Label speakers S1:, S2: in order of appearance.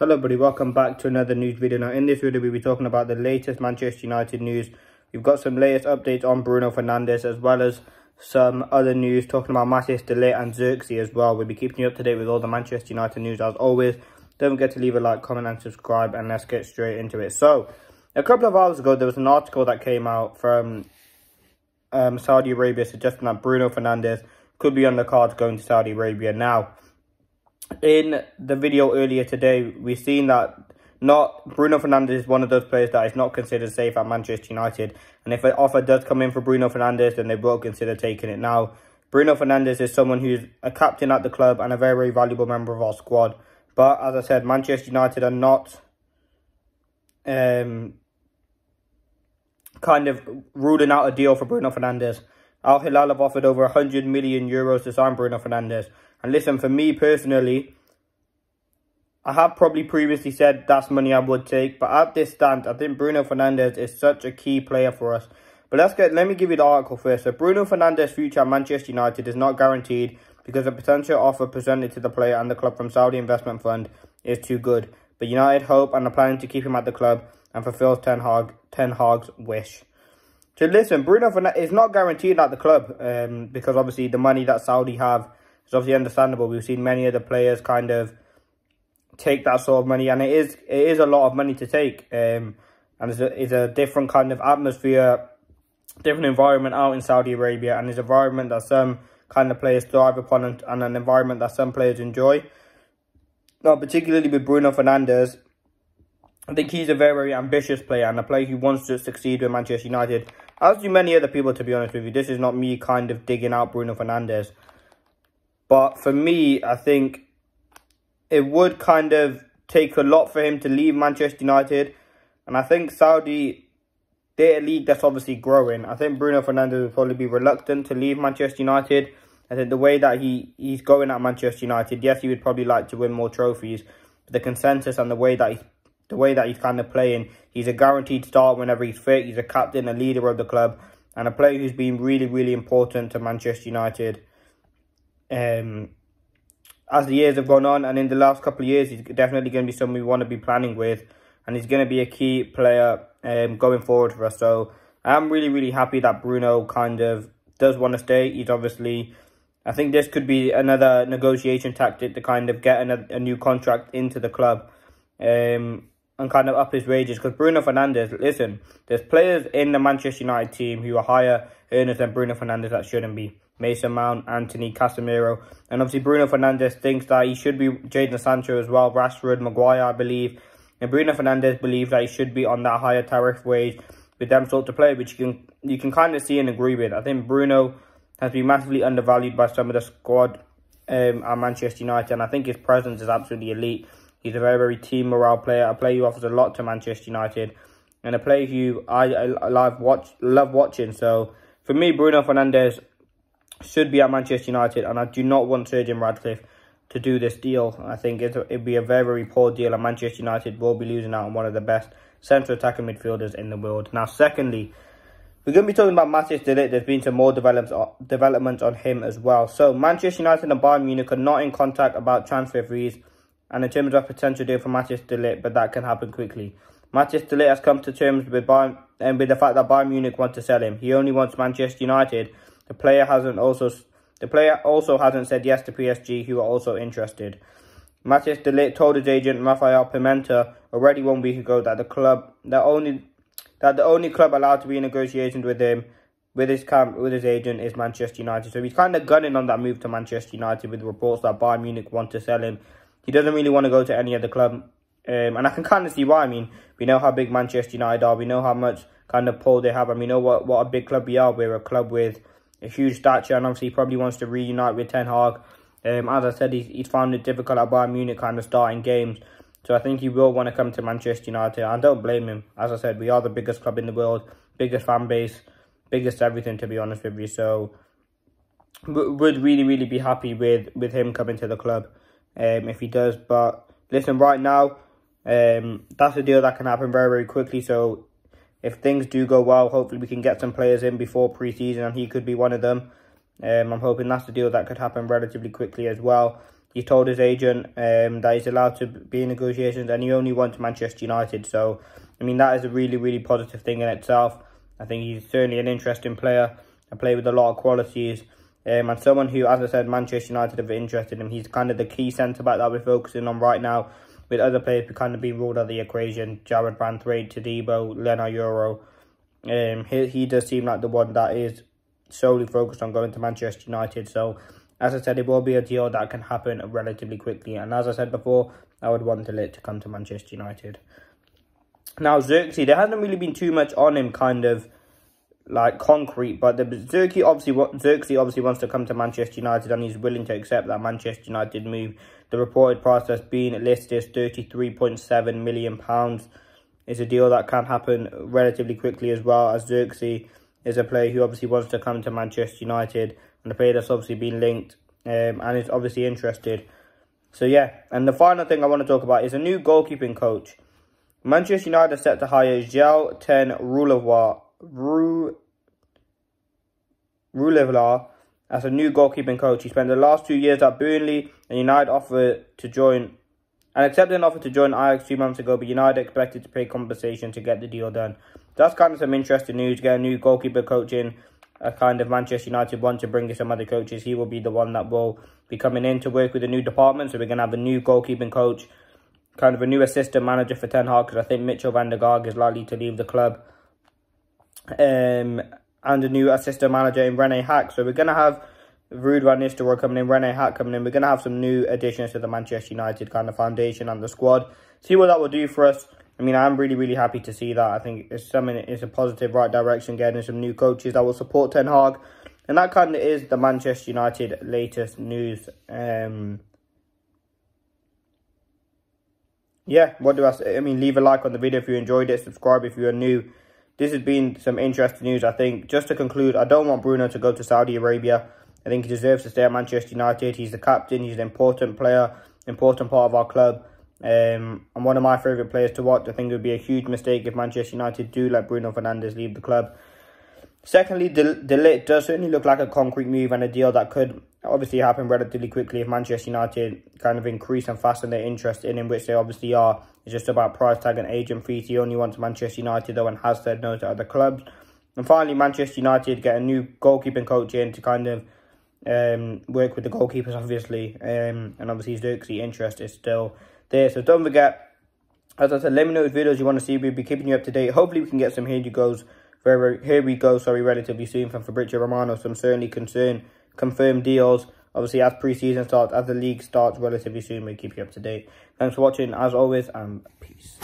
S1: Hello everybody, welcome back to another news video. Now in this video we'll be talking about the latest Manchester United news. We've got some latest updates on Bruno Fernandes as well as some other news talking about Matthijs de Ligt and Xerxes as well. We'll be keeping you up to date with all the Manchester United news as always. Don't forget to leave a like, comment and subscribe, and let's get straight into it. So, a couple of hours ago there was an article that came out from Saudi Arabia suggesting that Bruno Fernandes could be on the cards going to Saudi Arabia. Now, in the video earlier today, we've seen that Bruno Fernandes is one of those players that is not considered safe at Manchester United. And if an offer does come in for Bruno Fernandes, then they will consider taking it. Now, Bruno Fernandes is someone who's a captain at the club and a very, very valuable member of our squad. But as I said, Manchester United are not kind of ruling out a deal for Bruno Fernandes. Al Hilal have offered over 100 million euros to sign Bruno Fernandes. And listen, for me personally, I have probably previously said that's money I would take. But at this stand, I think Bruno Fernandes is such a key player for us. But let me give you the article first. So Bruno Fernandes' future at Manchester United is not guaranteed because a potential offer presented to the player and the club from Saudi Investment Fund is too good. But United hope and are planning to keep him at the club and fulfill Ten Hag's wish. So listen, Bruno Fernandes is not guaranteed at the club because obviously the money that Saudi have is obviously understandable. We've seen many of the players kind of take that sort of money, and it is a lot of money to take. And it's a different kind of atmosphere, different environment out in Saudi Arabia, and it's an environment that some kind of players thrive upon and an environment that some players enjoy. Now, particularly with Bruno Fernandes, I think he's a very, very ambitious player and a player who wants to succeed with Manchester United. As do many other people, to be honest with you. This is not me kind of digging out Bruno Fernandes. But for me, I think it would kind of take a lot for him to leave Manchester United. And I think Saudi, they're a league that's obviously growing. I think Bruno Fernandes will probably be reluctant to leave Manchester United. I think the way that he's going at Manchester United, yes, he would probably like to win more trophies. But the consensus and the way that he's kind of playing, he's a guaranteed start whenever he's fit. He's a captain, a leader of the club, and a player who's been really, really important to Manchester United. As the years have gone on, and in the last couple of years, he's definitely going to be someone we want to be planning with, and he's going to be a key player going forward for us. So I'm really, really happy that Bruno kind of does want to stay. He's obviously, I think this could be another negotiation tactic to kind of get a new contract into the club and kind of up his wages. Because Bruno Fernandes, listen, there's players in the Manchester United team who are higher earners than Bruno Fernandes that shouldn't be. Mason Mount, Anthony, Casemiro. And obviously Bruno Fernandes thinks that he should be Jadon Sancho as well, Rashford, Maguire, I believe. And Bruno Fernandes believes that he should be on that higher tariff wage with them sort of play, which you can kind of see and agree with. I think Bruno has been massively undervalued by some of the squad at Manchester United, and I think his presence is absolutely elite. He's a very, very team morale player, a player who offers a lot to Manchester United, and a player who I love watching. So for me, Bruno Fernandes should be at Manchester United, and I do not want Sir Jim Ratcliffe to do this deal. I think it'd be a very, very poor deal, and Manchester United will be losing out on one of the best central attacking midfielders in the world. Now, secondly, we're going to be talking about Matthijs de Ligt. There's been some more developments on him as well. So, Manchester United and Bayern Munich are not in contact about transfer fees and in terms of potential deal for Matthijs de Ligt, but that can happen quickly. Matthijs de Ligt has come to terms with Bayern and with the fact that Bayern Munich want to sell him. He only wants Manchester United. The player also hasn't said yes to PSG, who are also interested. Matthijs de Ligt told his agent Rafael Pimenta already 1 week ago that the only club allowed to be in negotiations with him, with his agent, is Manchester United. So he's kind of gunning on that move to Manchester United with reports that Bayern Munich want to sell him. He doesn't really want to go to any other club, and I can kind of see why. I mean, we know how big Manchester United are. We know how much kind of pull they have, and we know what a big club we are. We're a club with a huge stature, and obviously he probably wants to reunite with Ten Hag. As I said, he's found it difficult at Bayern Munich kind of starting games. So I think he will want to come to Manchester United. I don't blame him. As I said, we are the biggest club in the world, biggest fan base, biggest everything, to be honest with you. So would really, really be happy with him coming to the club if he does. But listen, right now, that's a deal that can happen very, very quickly. So if things do go well, hopefully we can get some players in before pre-season, and he could be one of them. I'm hoping that's the deal that could happen relatively quickly as well. he told his agent that he's allowed to be in negotiations, and he only wants Manchester United. So, I mean, that is a really, really positive thing in itself. I think he's certainly an interesting player, a player with a lot of qualities, and someone who, as I said, Manchester United have been interested in. He's kind of the key centre-back that we're focusing on right now, with other players kind of being ruled out of the equation. Jared Branthwaite, Todibo, Lena Euro. He does seem like the one that is solely focused on going to Manchester United. So, as I said, it will be a deal that can happen relatively quickly. And as I said before, I would want the LIGT to come to Manchester United. Now, Xerxes, there hasn't really been too much on him, kind of like concrete, but Xerxes obviously wants to come to Manchester United, and he's willing to accept that Manchester United move. The reported price that's been listed is £33.7 million. Is a deal that can happen relatively quickly as well, as Xerxes is a player who obviously wants to come to Manchester United, and a player that's obviously been linked and is obviously interested. So yeah, and the final thing I want to talk about is a new goalkeeping coach. Manchester United are set to hire Gilles Roulevar as a new goalkeeping coach. He spent the last 2 years at Burnley, and United accepted an offer to join Ajax 2 months ago, but United expected to pay compensation to get the deal done. That's kind of some interesting news. Get a new goalkeeper coach in. Kind of Manchester United want to bring in some other coaches. He will be the one that will be coming in to work with the new department. So we're going to have a new goalkeeping coach, kind of a new assistant manager for Ten Hag, because I think Mitchell van der Gaag is likely to leave the club. And a new assistant manager in Rene Hack. So we're going to have Ruud van Nistelrooy coming in, Rene Hack coming in. We're going to have some new additions to the Manchester United kind of foundation and the squad. See what that will do for us. I mean, I'm really, really happy to see that. I think it's a positive right direction, getting some new coaches that will support Ten Hag. And that kind of is the Manchester United latest news. Yeah, what do I say? I mean, leave a like on the video if you enjoyed it. Subscribe if you are new. This has been some interesting news, I think. Just to conclude, I don't want Bruno to go to Saudi Arabia. I think he deserves to stay at Manchester United. He's the captain. He's an important player, important part of our club. And one of my favourite players to watch. I think it would be a huge mistake if Manchester United do let Bruno Fernandes leave the club. Secondly, the LIGT does certainly look like a concrete move and a deal that could obviously happen relatively quickly if Manchester United kind of increase and fasten their interest in which they obviously are. It's just about price tag and agent fees. He only wants Manchester United though, and has said no to other clubs. And finally, Manchester United get a new goalkeeping coach in to kind of work with the goalkeepers, obviously. And obviously, Xerxes' interest is still there. So don't forget, as I said, let me know what videos you want to see. We'll be keeping you up to date. Hopefully, we can get some here we go, relatively soon from Fabrizio Romano. Some certainly confirmed deals. Obviously, as pre-season starts, as the league starts relatively soon, we'll keep you up to date. Thanks for watching, as always, and peace.